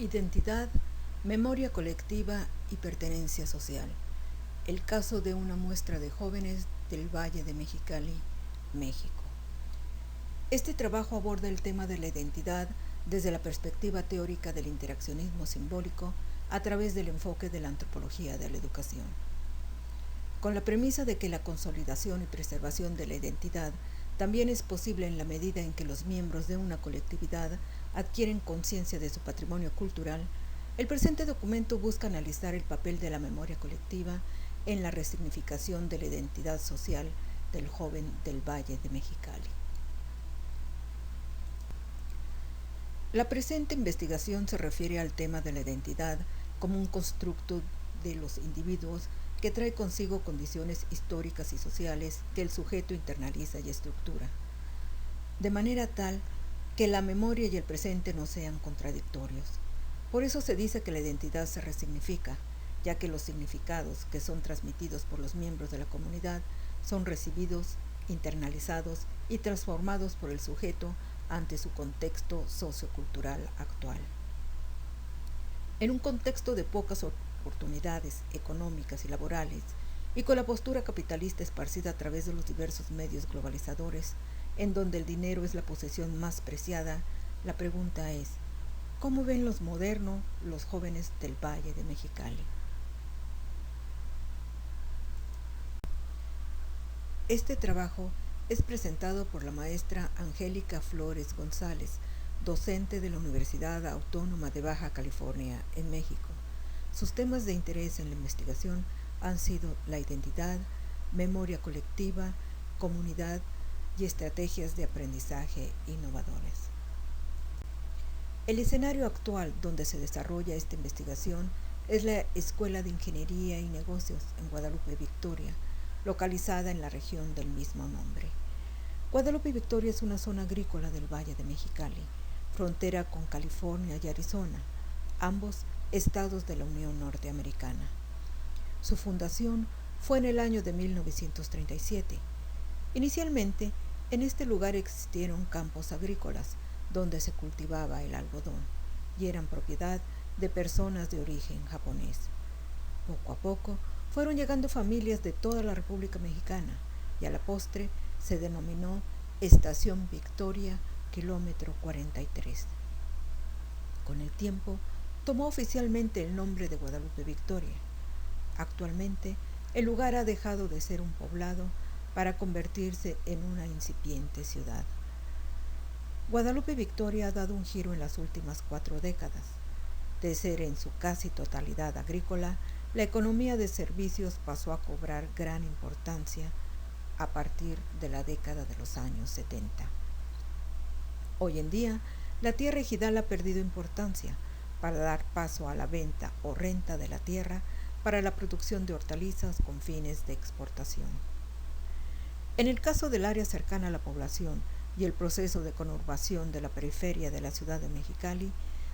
Identidad, memoria colectiva y pertenencia social. El caso de una muestra de jóvenes del Valle de Mexicali, México. Este trabajo aborda el tema de la identidad desde la perspectiva teórica del interaccionismo simbólico a través del enfoque de la antropología de la educación. Con la premisa de que la consolidación y preservación de la identidad también es posible en la medida en que los miembros de una colectividad adquieren conciencia de su patrimonio cultural, el presente documento busca analizar el papel de la memoria colectiva en la resignificación de la identidad social del joven del Valle de Mexicali. La presente investigación se refiere al tema de la identidad como un constructo de los individuos que trae consigo condiciones históricas y sociales que el sujeto internaliza y estructura, de manera tal que la memoria y el presente no sean contradictorios. Por eso se dice que la identidad se resignifica, ya que los significados que son transmitidos por los miembros de la comunidad son recibidos, internalizados y transformados por el sujeto ante su contexto sociocultural actual. En un contexto de pocas oportunidades económicas y laborales, y con la postura capitalista esparcida a través de los diversos medios globalizadores, en donde el dinero es la posesión más preciada, la pregunta es, ¿cómo ven los modernos los jóvenes del Valle de Mexicali? Este trabajo es presentado por la maestra Angélica Flores González, docente de la Universidad Autónoma de Baja California, en México. Sus temas de interés en la investigación han sido la identidad, memoria colectiva, comunidad y estrategias de aprendizaje innovadoras. El escenario actual donde se desarrolla esta investigación es la Escuela de Ingeniería y Negocios en Guadalupe, Victoria, localizada en la región del mismo nombre. Guadalupe, Victoria es una zona agrícola del Valle de Mexicali, frontera con California y Arizona, ambos estados de la Unión Norteamericana. Su fundación fue en el año de 1937. Inicialmente, en este lugar existieron campos agrícolas donde se cultivaba el algodón y eran propiedad de personas de origen japonés. Poco a poco fueron llegando familias de toda la República Mexicana y a la postre se denominó Estación Victoria, kilómetro 43. Con el tiempo, tomó oficialmente el nombre de Guadalupe Victoria. Actualmente, el lugar ha dejado de ser un poblado para convertirse en una incipiente ciudad. Guadalupe Victoria ha dado un giro en las últimas 4 décadas. De ser en su casi totalidad agrícola, la economía de servicios pasó a cobrar gran importancia a partir de la década de los años 70. Hoy en día, la tierra ejidal ha perdido importancia para dar paso a la venta o renta de la tierra para la producción de hortalizas con fines de exportación. En el caso del área cercana a la población y el proceso de conurbación de la periferia de la ciudad de Mexicali,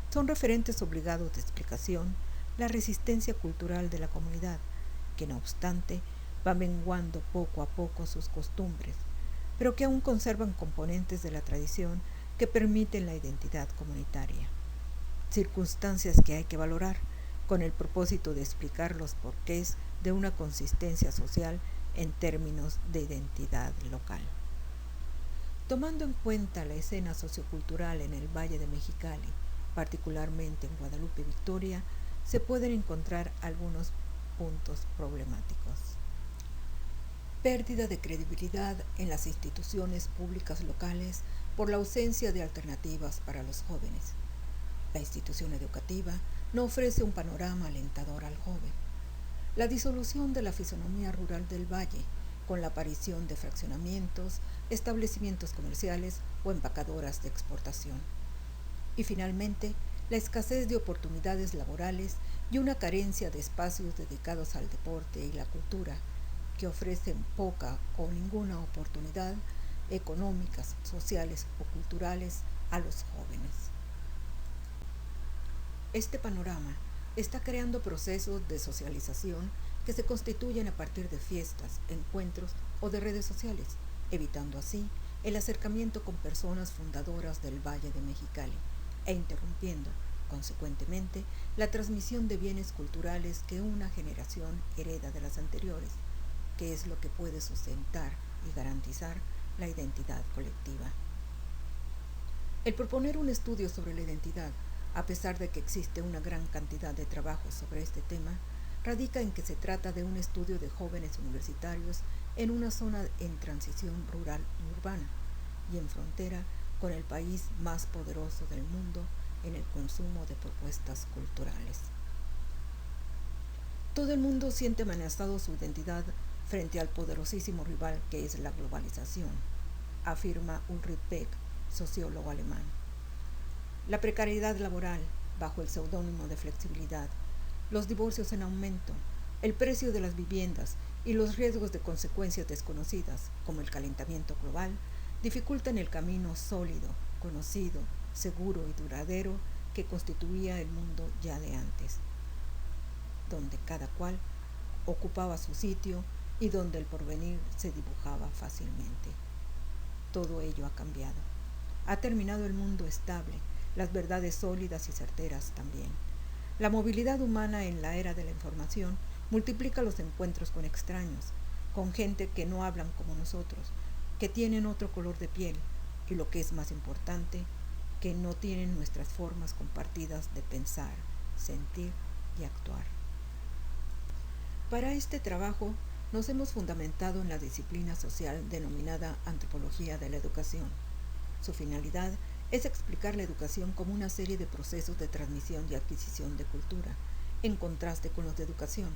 son referentes obligados de explicación la resistencia cultural de la comunidad, que no obstante va menguando poco a poco sus costumbres, pero que aún conservan componentes de la tradición que permiten la identidad comunitaria. Circunstancias que hay que valorar con el propósito de explicar los porqués de una consistencia social en términos de identidad local. Tomando en cuenta la escena sociocultural en el Valle de Mexicali, particularmente en Guadalupe, Victoria, se pueden encontrar algunos puntos problemáticos. Pérdida de credibilidad en las instituciones públicas locales por la ausencia de alternativas para los jóvenes. La institución educativa no ofrece un panorama alentador al joven. La disolución de la fisonomía rural del valle, con la aparición de fraccionamientos, establecimientos comerciales o empacadoras de exportación. Y finalmente, la escasez de oportunidades laborales y una carencia de espacios dedicados al deporte y la cultura, que ofrecen poca o ninguna oportunidad económicas, sociales o culturales a los jóvenes. Este panorama está creando procesos de socialización que se constituyen a partir de fiestas, encuentros o de redes sociales, evitando así el acercamiento con personas fundadoras del Valle de Mexicali e interrumpiendo consecuentemente, la transmisión de bienes culturales que una generación hereda de las anteriores, que es lo que puede sustentar y garantizar la identidad colectiva. El proponer un estudio sobre la identidad, a pesar de que existe una gran cantidad de trabajos sobre este tema, radica en que se trata de un estudio de jóvenes universitarios en una zona en transición rural y urbana, y en frontera con el país más poderoso del mundo en el consumo de propuestas culturales. Todo el mundo siente amenazado su identidad frente al poderosísimo rival que es la globalización, afirma Ulrich Beck, sociólogo alemán. La precariedad laboral, bajo el seudónimo de flexibilidad, los divorcios en aumento, el precio de las viviendas y los riesgos de consecuencias desconocidas, como el calentamiento global, dificultan el camino sólido, conocido, seguro y duradero que constituía el mundo ya de antes, donde cada cual ocupaba su sitio y donde el porvenir se dibujaba fácilmente. Todo ello ha cambiado. Ha terminado el mundo estable, las verdades sólidas y certeras también. La movilidad humana en la era de la información multiplica los encuentros con extraños, con gente que no hablan como nosotros, que tienen otro color de piel y, lo que es más importante, que no tienen nuestras formas compartidas de pensar, sentir y actuar. Para este trabajo nos hemos fundamentado en la disciplina social denominada Antropología de la Educación. Su finalidad es explicar la educación como una serie de procesos de transmisión y adquisición de cultura, en contraste con los de educación,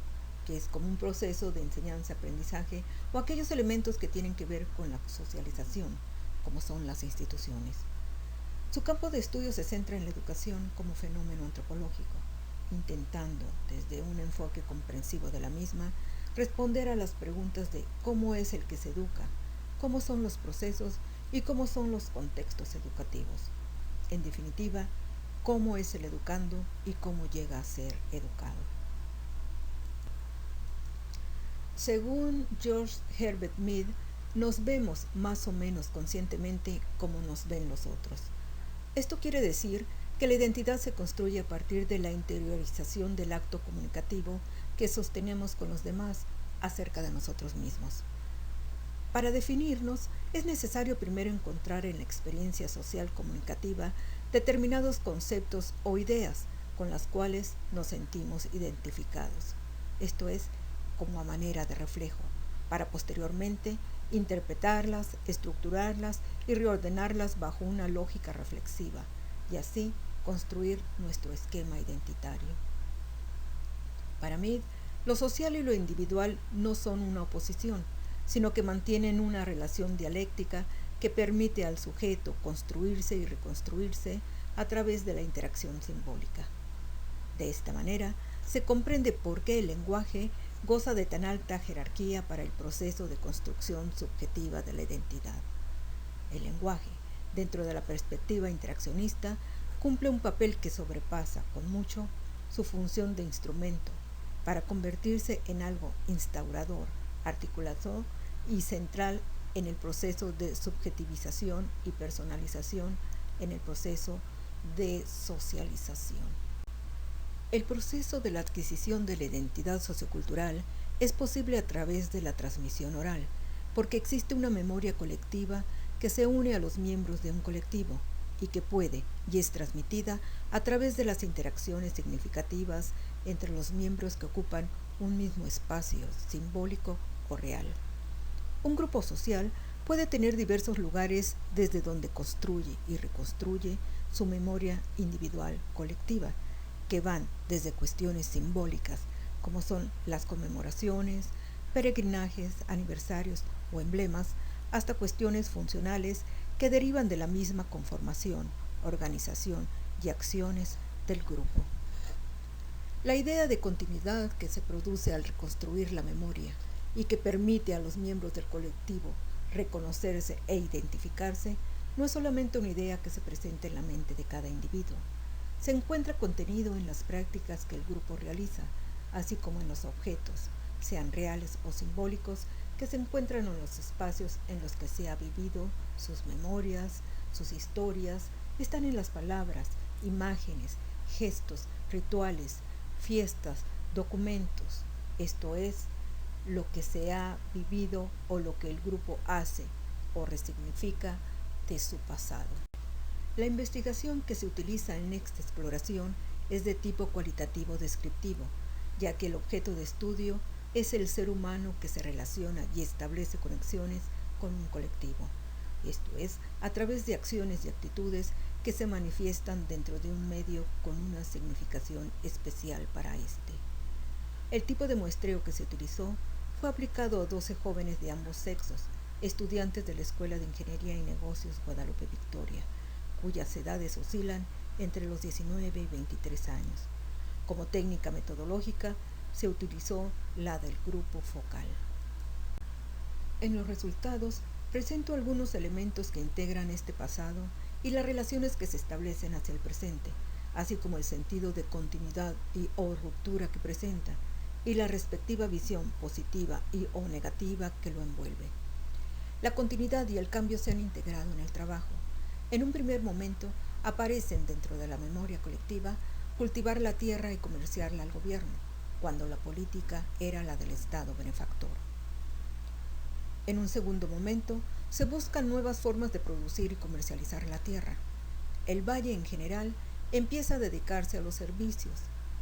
que es como un proceso de enseñanza-aprendizaje o aquellos elementos que tienen que ver con la socialización, como son las instituciones. Su campo de estudio se centra en la educación como fenómeno antropológico, intentando, desde un enfoque comprensivo de la misma, responder a las preguntas de cómo es el que se educa, cómo son los procesos y cómo son los contextos educativos. En definitiva, cómo es el educando y cómo llega a ser educado. Según George Herbert Mead, nos vemos más o menos conscientemente como nos ven los otros. Esto quiere decir que la identidad se construye a partir de la interiorización del acto comunicativo que sostenemos con los demás acerca de nosotros mismos. Para definirnos, es necesario primero encontrar en la experiencia social comunicativa determinados conceptos o ideas con las cuales nos sentimos identificados, esto es, como a manera de reflejo, para posteriormente interpretarlas, estructurarlas y reordenarlas bajo una lógica reflexiva, y así construir nuestro esquema identitario. Para mí, lo social y lo individual no son una oposición, sino que mantienen una relación dialéctica que permite al sujeto construirse y reconstruirse a través de la interacción simbólica. De esta manera, se comprende por qué el lenguaje goza de tan alta jerarquía para el proceso de construcción subjetiva de la identidad. El lenguaje, dentro de la perspectiva interaccionista, cumple un papel que sobrepasa con mucho su función de instrumento para convertirse en algo instaurador, articulador y central en el proceso de subjetivización y personalización, en el proceso de socialización. El proceso de la adquisición de la identidad sociocultural es posible a través de la transmisión oral, porque existe una memoria colectiva que se une a los miembros de un colectivo y que puede y es transmitida a través de las interacciones significativas entre los miembros que ocupan un mismo espacio simbólico o real. Un grupo social puede tener diversos lugares desde donde construye y reconstruye su memoria individual colectiva, que van desde cuestiones simbólicas, como son las conmemoraciones, peregrinajes, aniversarios o emblemas, hasta cuestiones funcionales que derivan de la misma conformación, organización y acciones del grupo. La idea de continuidad que se produce al reconstruir la memoria y que permite a los miembros del colectivo reconocerse e identificarse no es solamente una idea que se presenta en la mente de cada individuo. Se encuentra contenido en las prácticas que el grupo realiza, así como en los objetos, sean reales o simbólicos, que se encuentran en los espacios en los que se ha vivido, sus memorias, sus historias, están en las palabras, imágenes, gestos, rituales, fiestas, documentos, esto es, lo que se ha vivido o lo que el grupo hace o resignifica de su pasado. La investigación que se utiliza en esta exploración es de tipo cualitativo descriptivo, ya que el objeto de estudio es el ser humano que se relaciona y establece conexiones con un colectivo. Esto es, a través de acciones y actitudes que se manifiestan dentro de un medio con una significación especial para este. El tipo de muestreo que se utilizó fue aplicado a 12 jóvenes de ambos sexos, estudiantes de la Escuela de Ingeniería y Negocios Guadalupe Victoria, cuyas edades oscilan entre los 19 y 23 años. Como técnica metodológica, se utilizó la del grupo focal. En los resultados, presento algunos elementos que integran este pasado y las relaciones que se establecen hacia el presente, así como el sentido de continuidad y o ruptura que presenta, y la respectiva visión positiva y o negativa que lo envuelve. La continuidad y el cambio se han integrado en el trabajo. En un primer momento, aparecen dentro de la memoria colectiva cultivar la tierra y comerciarla al gobierno, cuando la política era la del Estado benefactor. En un segundo momento, se buscan nuevas formas de producir y comercializar la tierra. El valle en general empieza a dedicarse a los servicios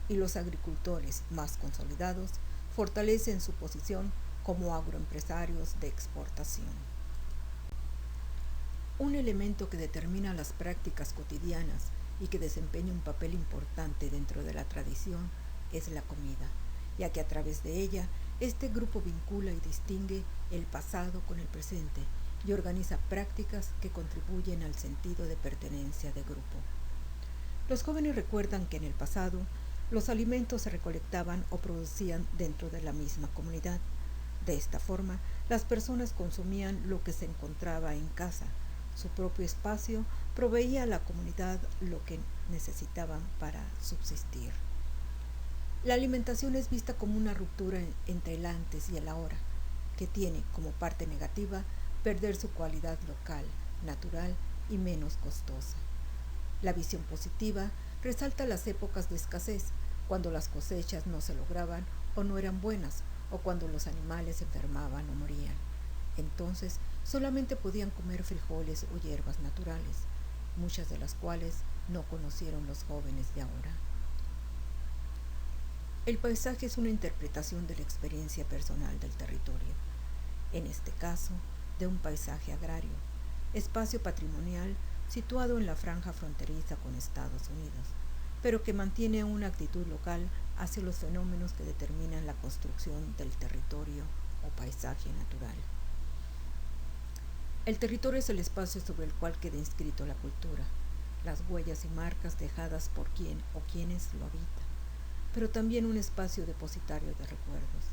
y los agricultores más consolidados fortalecen su posición como agroempresarios de exportación. Un elemento que determina las prácticas cotidianas y que desempeña un papel importante dentro de la tradición es la comida, ya que a través de ella este grupo vincula y distingue el pasado con el presente y organiza prácticas que contribuyen al sentido de pertenencia de grupo. Los jóvenes recuerdan que en el pasado los alimentos se recolectaban o producían dentro de la misma comunidad. De esta forma, las personas consumían lo que se encontraba en casa. Su propio espacio proveía a la comunidad lo que necesitaban para subsistir. La alimentación es vista como una ruptura entre el antes y el ahora, que tiene como parte negativa perder su cualidad local, natural y menos costosa. La visión positiva resalta las épocas de escasez, cuando las cosechas no se lograban o no eran buenas, o cuando los animales enfermaban o morían. Entonces solamente podían comer frijoles o hierbas naturales, muchas de las cuales no conocieron los jóvenes de ahora. El paisaje es una interpretación de la experiencia personal del territorio, en este caso de un paisaje agrario, espacio patrimonial situado en la franja fronteriza con Estados Unidos, pero que mantiene una actitud local hacia los fenómenos que determinan la construcción del territorio o paisaje natural. El territorio es el espacio sobre el cual queda inscrito la cultura, las huellas y marcas dejadas por quien o quienes lo habitan, pero también un espacio depositario de recuerdos.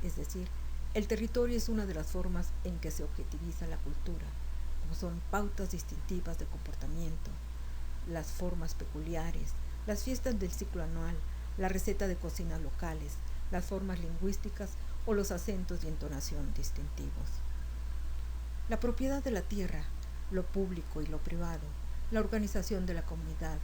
Es decir, el territorio es una de las formas en que se objetiviza la cultura, como son pautas distintivas de comportamiento, las formas peculiares, las fiestas del ciclo anual, la receta de cocina locales, las formas lingüísticas o los acentos y entonación distintivos. La propiedad de la tierra, lo público y lo privado, la organización de la comunidad,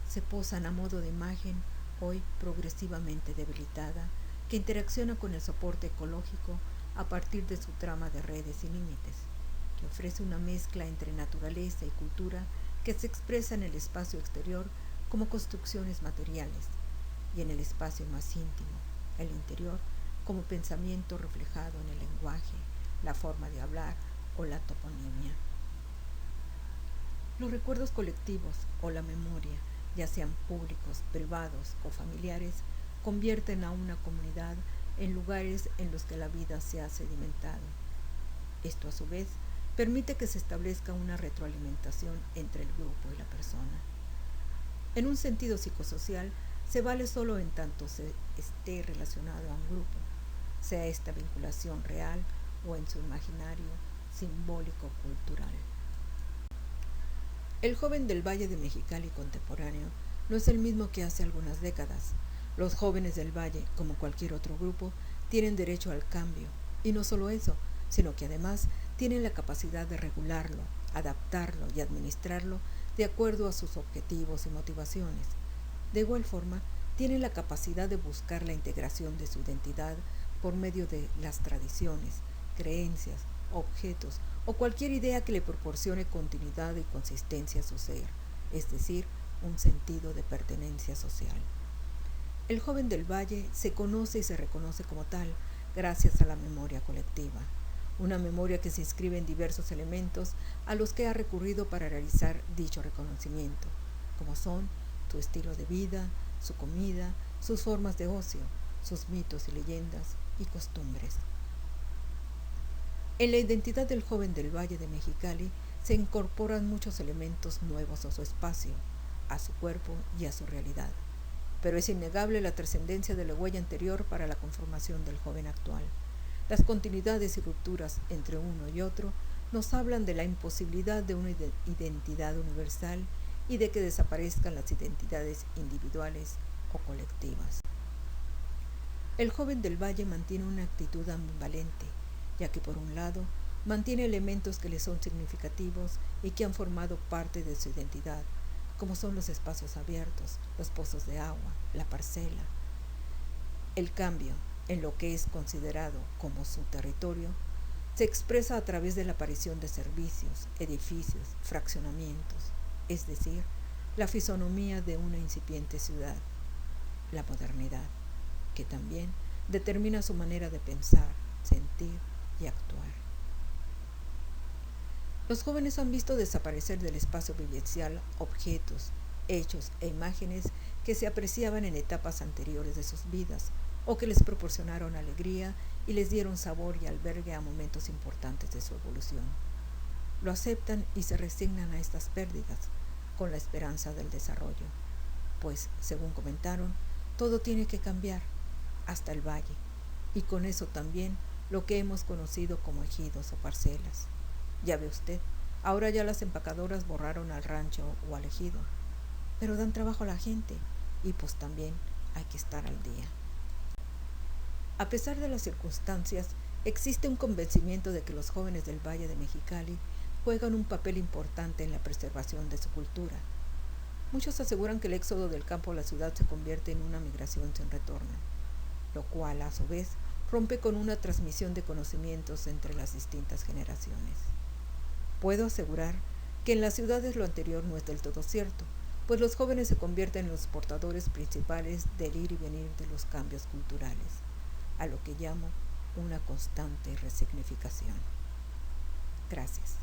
se posan a modo de imagen, hoy progresivamente debilitada, que interacciona con el soporte ecológico a partir de su trama de redes y límites, que ofrece una mezcla entre naturaleza y cultura que se expresa en el espacio exterior como construcciones materiales y en el espacio más íntimo, el interior, como pensamiento reflejado en el lenguaje, la forma de hablar o la toponimia. Los recuerdos colectivos o la memoria, ya sean públicos, privados o familiares, convierten a una comunidad en lugares en los que la vida se ha sedimentado. Esto, a su vez, permite que se establezca una retroalimentación entre el grupo y la persona. En un sentido psicosocial, se vale solo en tanto se esté relacionado a un grupo, sea esta vinculación real o en su imaginario simbólico-cultural. El joven del Valle de Mexicali contemporáneo no es el mismo que hace algunas décadas. Los jóvenes del Valle, como cualquier otro grupo, tienen derecho al cambio, y no solo eso, sino que además tienen la capacidad de regularlo, adaptarlo y administrarlo de acuerdo a sus objetivos y motivaciones. De igual forma, tienen la capacidad de buscar la integración de su identidad por medio de las tradiciones, creencias, objetos o cualquier idea que le proporcione continuidad y consistencia a su ser, es decir, un sentido de pertenencia social. El joven del Valle se conoce y se reconoce como tal gracias a la memoria colectiva, una memoria que se inscribe en diversos elementos a los que ha recurrido para realizar dicho reconocimiento, como son su estilo de vida, su comida, sus formas de ocio, sus mitos y leyendas y costumbres. En la identidad del joven del Valle de Mexicali se incorporan muchos elementos nuevos a su espacio, a su cuerpo y a su realidad, pero es innegable la trascendencia de la huella anterior para la conformación del joven actual. Las continuidades y rupturas entre uno y otro nos hablan de la imposibilidad de una identidad universal y de que desaparezcan las identidades individuales o colectivas. El joven del Valle mantiene una actitud ambivalente, ya que por un lado mantiene elementos que le son significativos y que han formado parte de su identidad, como son los espacios abiertos, los pozos de agua, la parcela. El cambio en lo que es considerado como su territorio se expresa a través de la aparición de servicios, edificios, fraccionamientos, es decir, la fisonomía de una incipiente ciudad, la modernidad, que también determina su manera de pensar, sentir y actuar. Los jóvenes han visto desaparecer del espacio vivencial objetos, hechos e imágenes que se apreciaban en etapas anteriores de sus vidas o que les proporcionaron alegría y les dieron sabor y albergue a momentos importantes de su evolución. Lo aceptan y se resignan a estas pérdidas con la esperanza del desarrollo, pues, según comentaron, todo tiene que cambiar, hasta el valle, y con eso también lo que hemos conocido como ejidos o parcelas. Ya ve usted, ahora ya las empacadoras borraron al rancho o al ejido, pero dan trabajo a la gente y pues también hay que estar al día. A pesar de las circunstancias, existe un convencimiento de que los jóvenes del Valle de Mexicali juegan un papel importante en la preservación de su cultura. Muchos aseguran que el éxodo del campo a la ciudad se convierte en una migración sin retorno, lo cual a su vez rompe con una transmisión de conocimientos entre las distintas generaciones. Puedo asegurar que en las ciudades lo anterior no es del todo cierto, pues los jóvenes se convierten en los portadores principales del ir y venir de los cambios culturales, a lo que llamo una constante resignificación. Gracias.